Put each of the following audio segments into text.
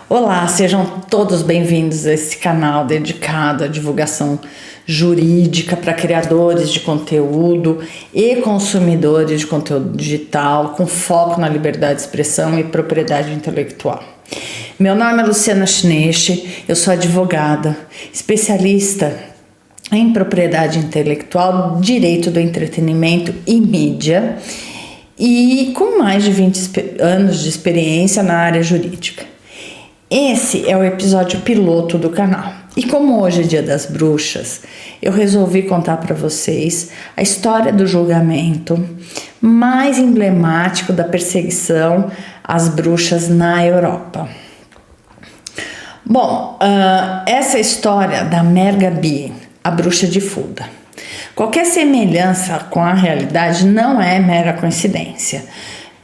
Olá, sejam todos bem-vindos a esse canal dedicado à divulgação jurídica para criadores de conteúdo e consumidores de conteúdo digital, com foco na liberdade de expressão e propriedade intelectual. Meu nome é Luciana Schnesch, eu sou advogada, especialista em propriedade intelectual, direito do entretenimento e mídia, e com mais de 20 anos de experiência na área jurídica. Esse é o episódio piloto do canal. E como hoje é Dia das Bruxas, eu resolvi contar para vocês a história do julgamento mais emblemático da perseguição às bruxas na Europa. Bom, essa história da Mère Gabi, a bruxa de Fulda. Qualquer semelhança com a realidade não é mera coincidência,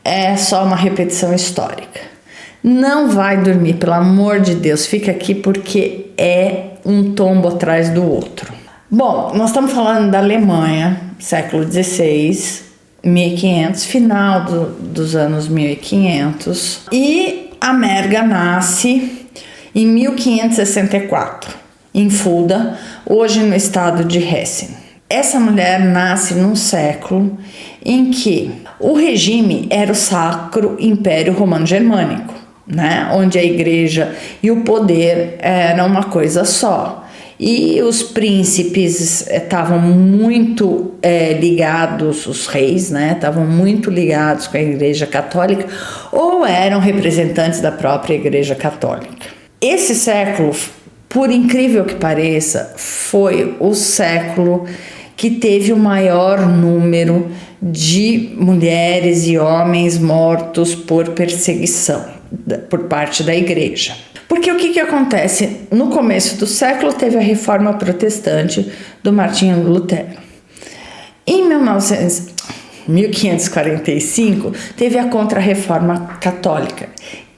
é só uma repetição histórica. Não vai dormir, pelo amor de Deus, fica aqui porque é um tombo atrás do outro. Bom, nós estamos falando da Alemanha, século XVI, 1500, final dos anos 1500, e a Merga nasce em 1564, em Fulda, hoje no estado de Hessen. Essa mulher nasce num século em que o regime era o Sacro Império Romano Germânico, né? Onde a igreja e o poder eram uma coisa só. E os príncipes estavam muito ligados, os reis, né? Estavam muito ligados com a igreja católica ou eram representantes da própria igreja católica. Esse século, por incrível que pareça, foi o século que teve o maior número de mulheres e homens mortos por perseguição por parte da igreja. Porque o que acontece? No começo do século teve a reforma protestante do Martinho Lutero. Em 1545 teve a Contra-Reforma Católica,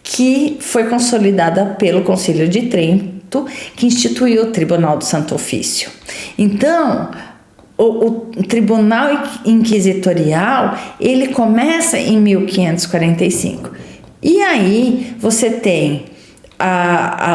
que foi consolidada pelo Concílio de Trento, que instituiu o Tribunal do Santo Ofício. Então, o Tribunal Inquisitorial, ele começa em 1545. E aí você tem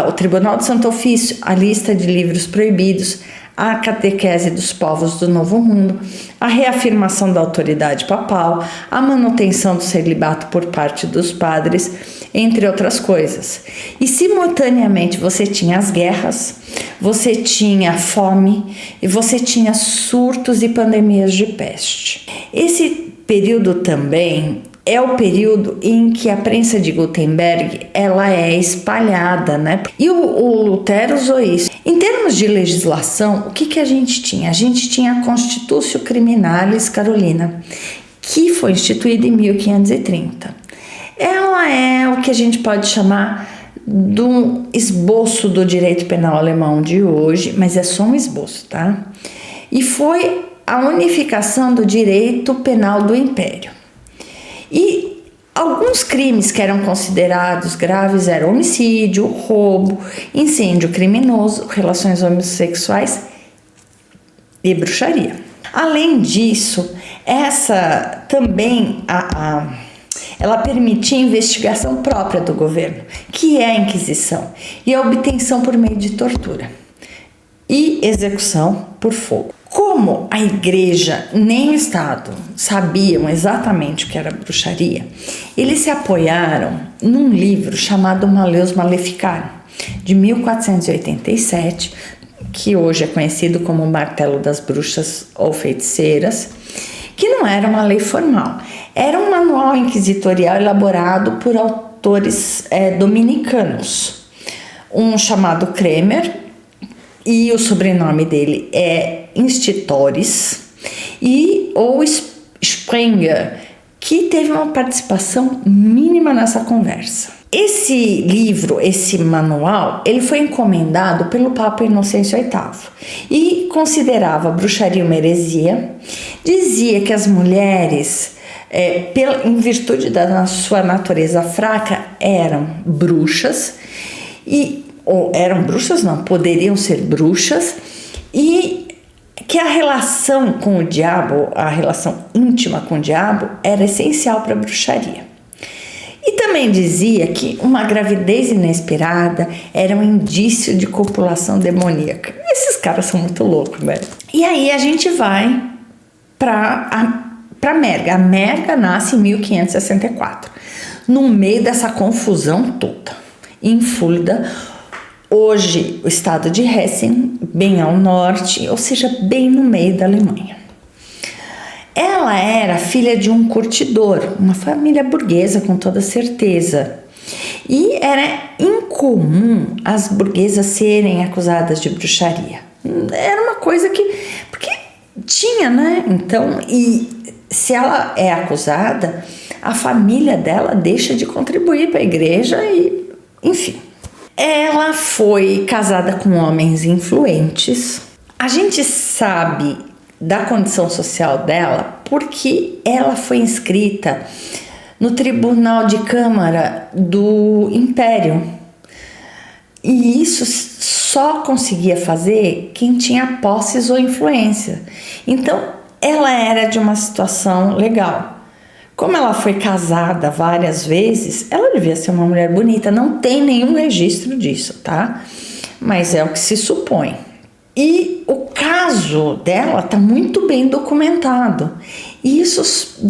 o Tribunal do Santo Ofício, a lista de livros proibidos, a catequese dos povos do Novo Mundo, a reafirmação da autoridade papal, a manutenção do celibato por parte dos padres, entre outras coisas. E simultaneamente você tinha as guerras, você tinha fome e você tinha surtos e pandemias de peste. Esse período também é o período em que a prensa de Gutenberg ela é espalhada, né? E o Lutero usou isso. Em termos de legislação, o que a gente tinha? A gente tinha a Constitutio Criminalis Carolina, que foi instituída em 1530. Ela é o que a gente pode chamar de um esboço do direito penal alemão de hoje, mas é só um esboço, tá? E foi a unificação do direito penal do Império. E alguns crimes que eram considerados graves eram homicídio, roubo, incêndio criminoso, relações homossexuais e bruxaria. Além disso, essa também ela permitia investigação própria do governo, que é a Inquisição, e a obtenção por meio de tortura e execução por fogo. Como a igreja nem o Estado sabiam exatamente o que era bruxaria, eles se apoiaram num livro chamado Malleus Maleficarum, de 1487, que hoje é conhecido como o Martelo das Bruxas ou Feiticeiras, que não era uma lei formal, era um manual inquisitorial elaborado por autores dominicanos, um chamado Kremer, e o sobrenome dele é Institores, ou Sprenger, que teve uma participação mínima nessa conversa. Esse livro, esse manual, ele foi encomendado pelo Papa Inocêncio VIII e considerava a bruxaria uma heresia, dizia que as mulheres, em virtude da sua natureza fraca, eram bruxas poderiam ser bruxas, e que a relação com o diabo, a relação íntima com o diabo, era essencial para a bruxaria. E também também dizia que uma gravidez inesperada era um indício de copulação demoníaca. Esses caras são muito loucos, né? E aí a gente vai para Merga. A Merga nasce em 1564, no meio dessa confusão toda, em Fulda, hoje o estado de Hessen, bem ao norte, ou seja, bem no meio da Alemanha. Ela era filha de um curtidor, uma família burguesa com toda certeza. E era incomum as burguesas serem acusadas de bruxaria. Era uma coisa que... porque tinha, né? Então, e se ela é acusada, a família dela deixa de contribuir para a igreja e... enfim. Ela foi casada com homens influentes. A gente sabe da condição social dela porque ela foi inscrita no Tribunal de Câmara do Império. E isso só conseguia fazer quem tinha posses ou influência. Então, ela era de uma situação legal. Como ela foi casada várias vezes, ela devia ser uma mulher bonita. Não tem nenhum registro disso, tá? Mas é o que se supõe. E o caso dela está muito bem documentado. E isso,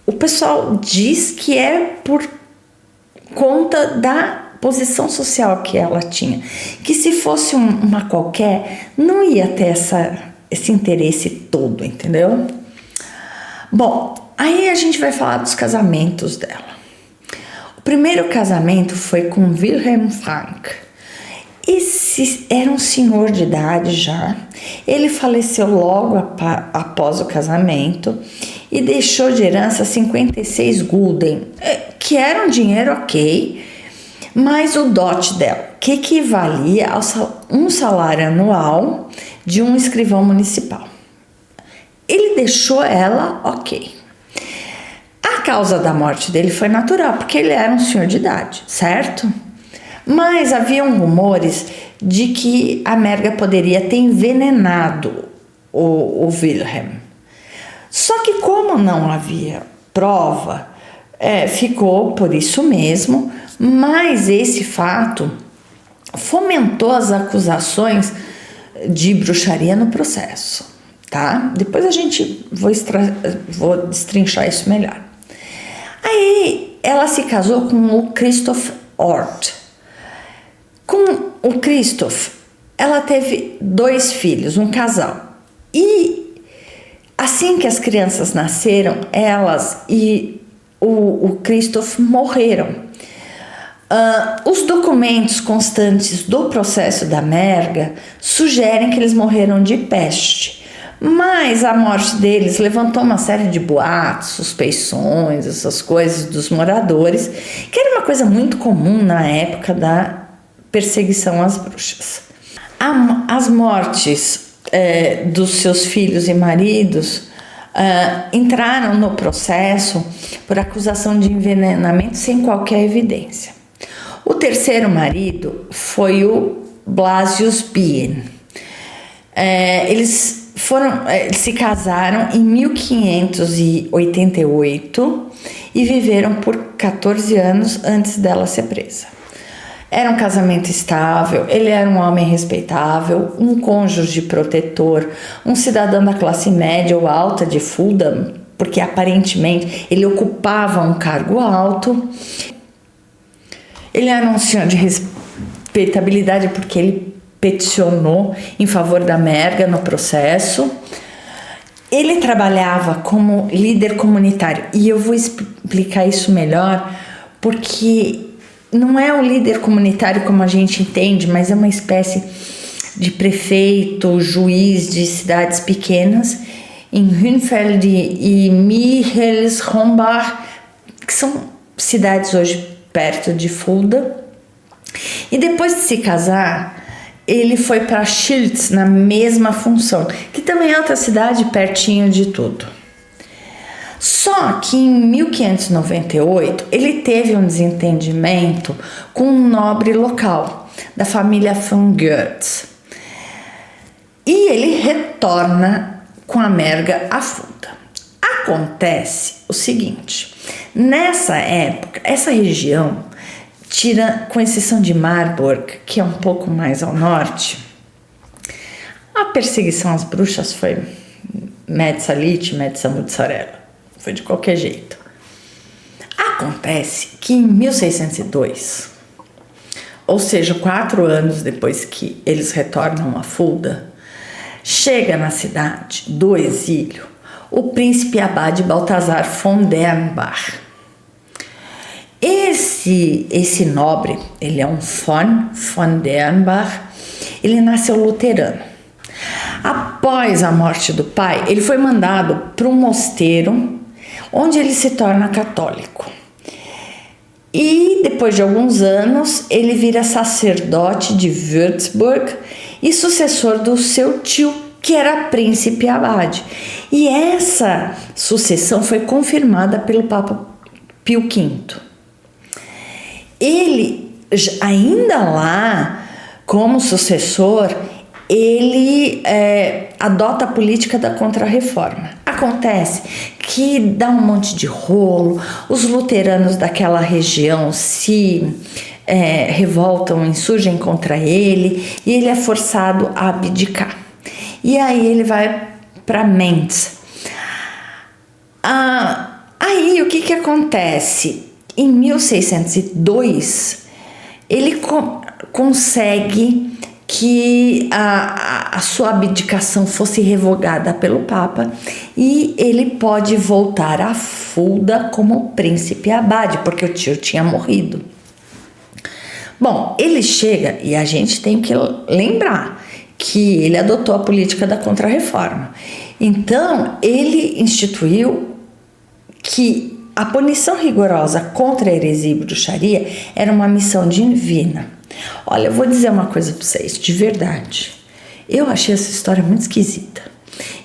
o pessoal diz que é por conta da posição social que ela tinha. Que se fosse uma qualquer, não ia ter esse interesse todo, entendeu? Bom, aí a gente vai falar dos casamentos dela. O primeiro casamento foi com Wilhelm Frank. Esse era um senhor de idade já. Ele faleceu logo após o casamento e deixou de herança 56 gulden, que era um dinheiro ok, mas o dote dela, que equivalia a um salário anual de um escrivão municipal. Ele deixou ela ok. A causa da morte dele foi natural, porque ele era um senhor de idade, certo? Mas haviam rumores de que a Merga poderia ter envenenado o Wilhelm. Só que como não havia prova, ficou por isso mesmo, mas esse fato fomentou as acusações de bruxaria no processo, tá? Depois a gente vou destrinchar isso melhor. Aí ela se casou com o Christoph Ort. Com o Christoph, ela teve 2 filhos, um casal. E assim que as crianças nasceram, elas e o Christoph morreram. Os documentos constantes do processo da Merga sugerem que eles morreram de peste. Mas a morte deles levantou uma série de boatos, suspeições, essas coisas dos moradores, que era uma coisa muito comum na época da perseguição às bruxas. As mortes dos seus filhos e maridos entraram no processo por acusação de envenenamento sem qualquer evidência. O terceiro marido foi o Blasius Bien. Eles se casaram em 1588 e viveram por 14 anos antes dela ser presa. Era um casamento estável, ele era um homem respeitável, um cônjuge protetor, um cidadão da classe média ou alta de Fulda, porque aparentemente ele ocupava um cargo alto. Ele era um senhor de respeitabilidade porque ele peticionou em favor da Merga no processo. Ele trabalhava como líder comunitário e eu vou explicar isso melhor porque não é um líder comunitário como a gente entende, mas é uma espécie de prefeito, juiz de cidades pequenas, em Hünfeld e Michelshombach, que são cidades hoje perto de Fulda. E depois de se casar, ele foi para Schiltz na mesma função, que também é outra cidade pertinho de tudo. Só que em 1598 ele teve um desentendimento com um nobre local, da família von Goetz. E ele retorna com a Merga a Fulda. A Acontece o seguinte, nessa época, essa região, com exceção de Marburg, que é um pouco mais ao norte, a perseguição às bruxas foi Metza Lit, Metza Mozzarella, foi de qualquer jeito. Acontece que em 1602, ou seja, 4 anos depois que eles retornam a Fulda, chega na cidade do exílio o príncipe abade Balthasar von Dernbach. Esse nobre, ele é um von Dernbach, ele nasceu luterano. Após a morte do pai, ele foi mandado para um mosteiro, onde ele se torna católico. E depois de alguns anos, ele vira sacerdote de Würzburg e sucessor do seu tio, que era príncipe abade. E essa sucessão foi confirmada pelo Papa Pio V. Ele, ainda lá, como sucessor, ele adota a política da Contra-Reforma. Acontece que dá um monte de rolo, os luteranos daquela região se revoltam, insurgem contra ele, e ele é forçado a abdicar. E aí ele vai para Mainz. Aí o que acontece? Em 1602, ele consegue que a sua abdicação fosse revogada pelo Papa e ele pode voltar a Fulda como príncipe abade, porque o tio tinha morrido. Bom, ele chega e a gente tem que lembrar que ele adotou a política da Contra-Reforma. Então, ele instituiu que a punição rigorosa contra a heresia e bruxaria era uma missão divina. Olha, eu vou dizer uma coisa para vocês, de verdade. Eu achei essa história muito esquisita.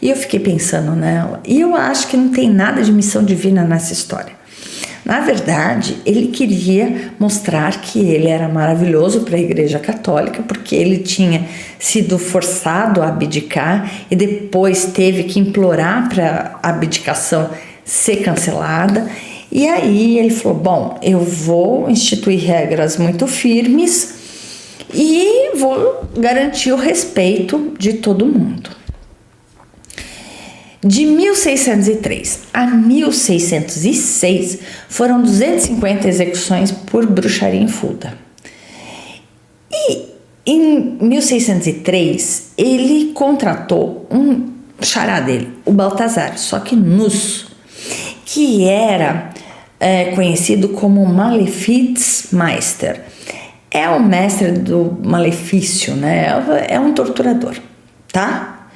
E eu fiquei pensando nela. E eu acho que não tem nada de missão divina nessa história. Na verdade, ele queria mostrar que ele era maravilhoso para a Igreja Católica, porque ele tinha sido forçado a abdicar e depois teve que implorar para a abdicação ser cancelada. E aí ele falou, bom, eu vou instituir regras muito firmes e vou garantir o respeito de todo mundo. De 1603 a 1606 foram 250 execuções por bruxaria em Fulda. E em 1603 ele contratou um xará dele, o Balthasar, só que nus, que era conhecido como Malefizmeister. É o mestre do malefício, né? É um torturador, tá?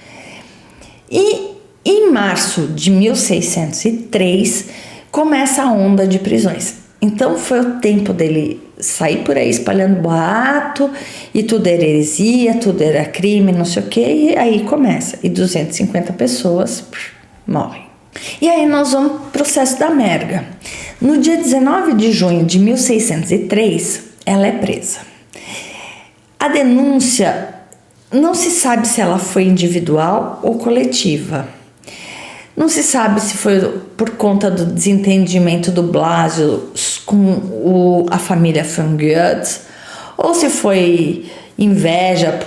E em março de 1603 começa a onda de prisões. Então foi o tempo dele sair por aí espalhando boato e tudo era heresia, tudo era crime, não sei o que, e aí começa. E 250 pessoas morrem. E aí nós vamos pro processo da Merga. No dia 19 de junho de 1603, ela é presa. A denúncia, não se sabe se ela foi individual ou coletiva. Não se sabe se foi por conta do desentendimento do Blasio com a família von Goethe, ou se foi inveja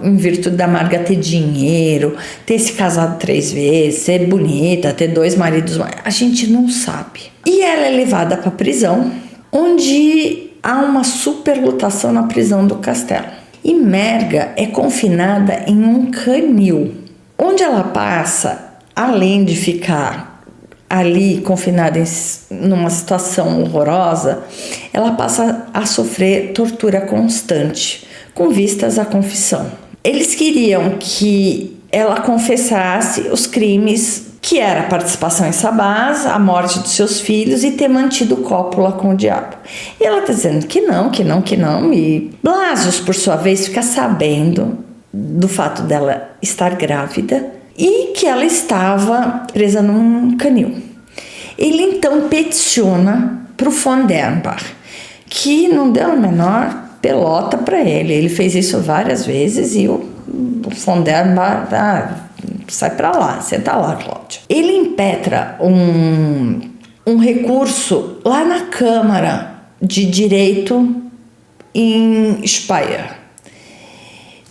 em virtude da Marga ter dinheiro, ter se casado 3 vezes, ser bonita, ter 2 maridos. A gente não sabe. E ela é levada para a prisão, onde há uma superlotação na prisão do castelo. E Merga é confinada em um canil, onde ela passa, além de ficar ali confinada numa situação horrorosa, ela passa a sofrer tortura constante, com vistas à confissão. Eles queriam que ela confessasse os crimes, que era a participação em Sabás, a morte dos seus filhos e ter mantido cópula com o diabo. E ela está dizendo que não, e Blasius, por sua vez, fica sabendo do fato dela estar grávida e que ela estava presa num canil. Ele então peticiona para o von Dernbach, que não deu a menor pelota para ele. Ele fez isso várias vezes e o von Dernbach, sai para lá, senta lá, Cláudio. misericórdia. Ele impetra um recurso lá na Câmara de Direito em Speyer,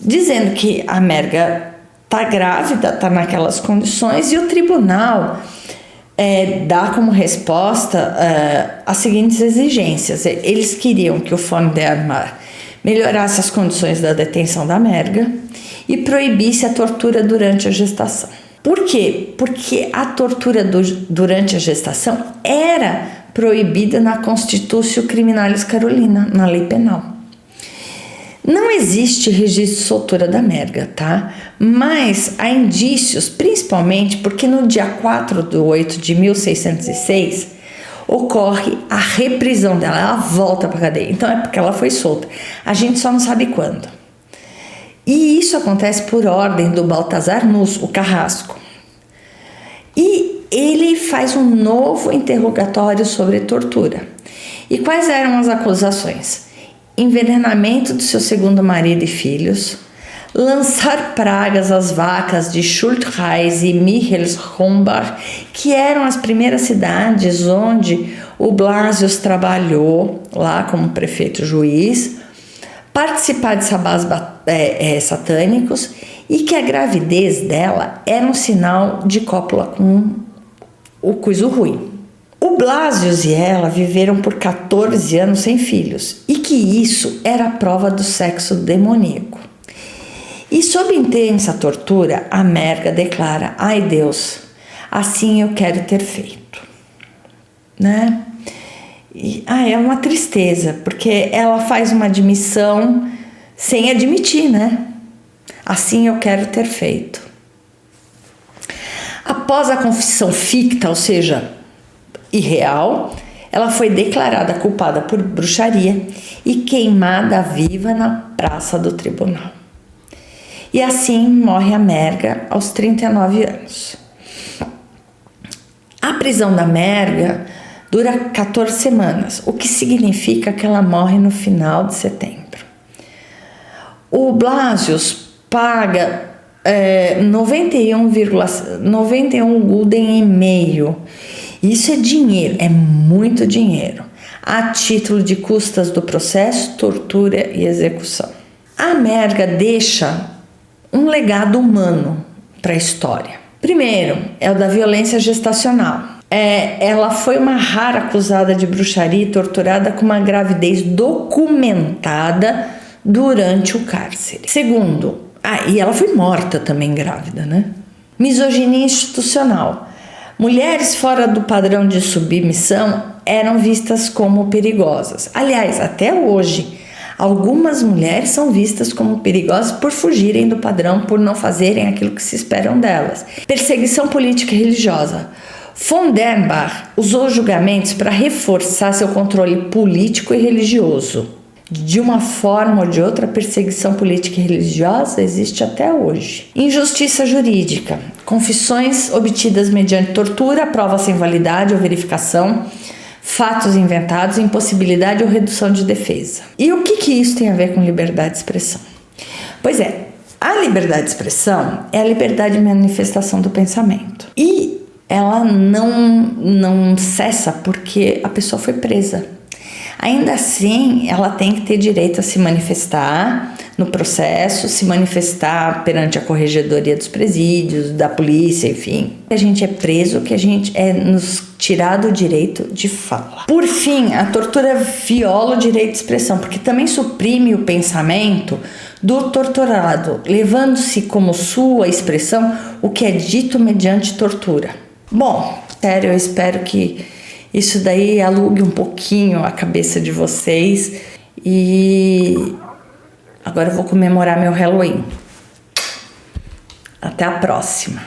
dizendo que a Merga está grávida, está naquelas condições, e o tribunal dá como resposta as seguintes exigências. Eles queriam que o von der Mar melhorasse as condições da detenção da Merga e proibisse a tortura durante a gestação. Por quê? Porque a tortura durante a gestação era proibida na Constitutio Criminalis Carolina, na lei penal. Não existe registro de soltura da Merga, tá? Mas há indícios, principalmente porque no dia 4/8 de 1606 ocorre a reprisão dela, ela volta para a cadeia. Então é porque ela foi solta. A gente só não sabe quando. E isso acontece por ordem do Baltazar Nuss, o carrasco. E ele faz um novo interrogatório sobre tortura. E quais eram as acusações? Envenenamento do seu segundo marido e filhos, lançar pragas às vacas de Schultheiss e Michelshombach, que eram as primeiras cidades onde o Blasius trabalhou lá como prefeito juiz, participar de sabás satânicos, e que a gravidez dela era um sinal de cópula com o coiso ruim. O Blasius e ela viveram por 14 anos sem filhos, e que isso era prova do sexo demoníaco. E sob intensa tortura, a Merga declara: ai Deus, assim eu quero ter feito. Né? E, é uma tristeza, porque ela faz uma admissão sem admitir, né? Assim eu quero ter feito. Após a confissão ficta, ou seja, irreal, ela foi declarada culpada por bruxaria e queimada viva na praça do tribunal. E assim morre a Merga aos 39 anos. A prisão da Merga dura 14 semanas, o que significa que ela morre no final de setembro. O Blasius paga 91 gulden e meio. Isso é dinheiro, é muito dinheiro, a título de custas do processo, tortura e execução. A Merga deixa um legado humano para a história. Primeiro, é o da violência gestacional. Ela foi uma rara acusada de bruxaria e torturada com uma gravidez documentada durante o cárcere. Segundo, e ela foi morta também grávida, né? Misoginia institucional. Mulheres fora do padrão de submissão eram vistas como perigosas. Aliás, até hoje, algumas mulheres são vistas como perigosas por fugirem do padrão, por não fazerem aquilo que se esperam delas. Perseguição política e religiosa. Von der Bach usou julgamentos para reforçar seu controle político e religioso. De uma forma ou de outra, a perseguição política e religiosa existe até hoje. Injustiça jurídica. Confissões obtidas mediante tortura, prova sem validade ou verificação, fatos inventados, impossibilidade ou redução de defesa. E o que isso tem a ver com liberdade de expressão? Pois é, a liberdade de expressão é a liberdade de manifestação do pensamento. E ela não cessa porque a pessoa foi presa. Ainda assim, ela tem que ter direito a se manifestar no processo, se manifestar perante a corregedoria dos presídios, da polícia, enfim. A gente é preso, que a gente é nos tirado o direito de fala. Por fim, a tortura viola o direito de expressão, porque também suprime o pensamento do torturado, levando-se como sua expressão o que é dito mediante tortura. Bom, sério, eu espero que isso daí alugue um pouquinho a cabeça de vocês. E agora eu vou comemorar meu Halloween. Até a próxima.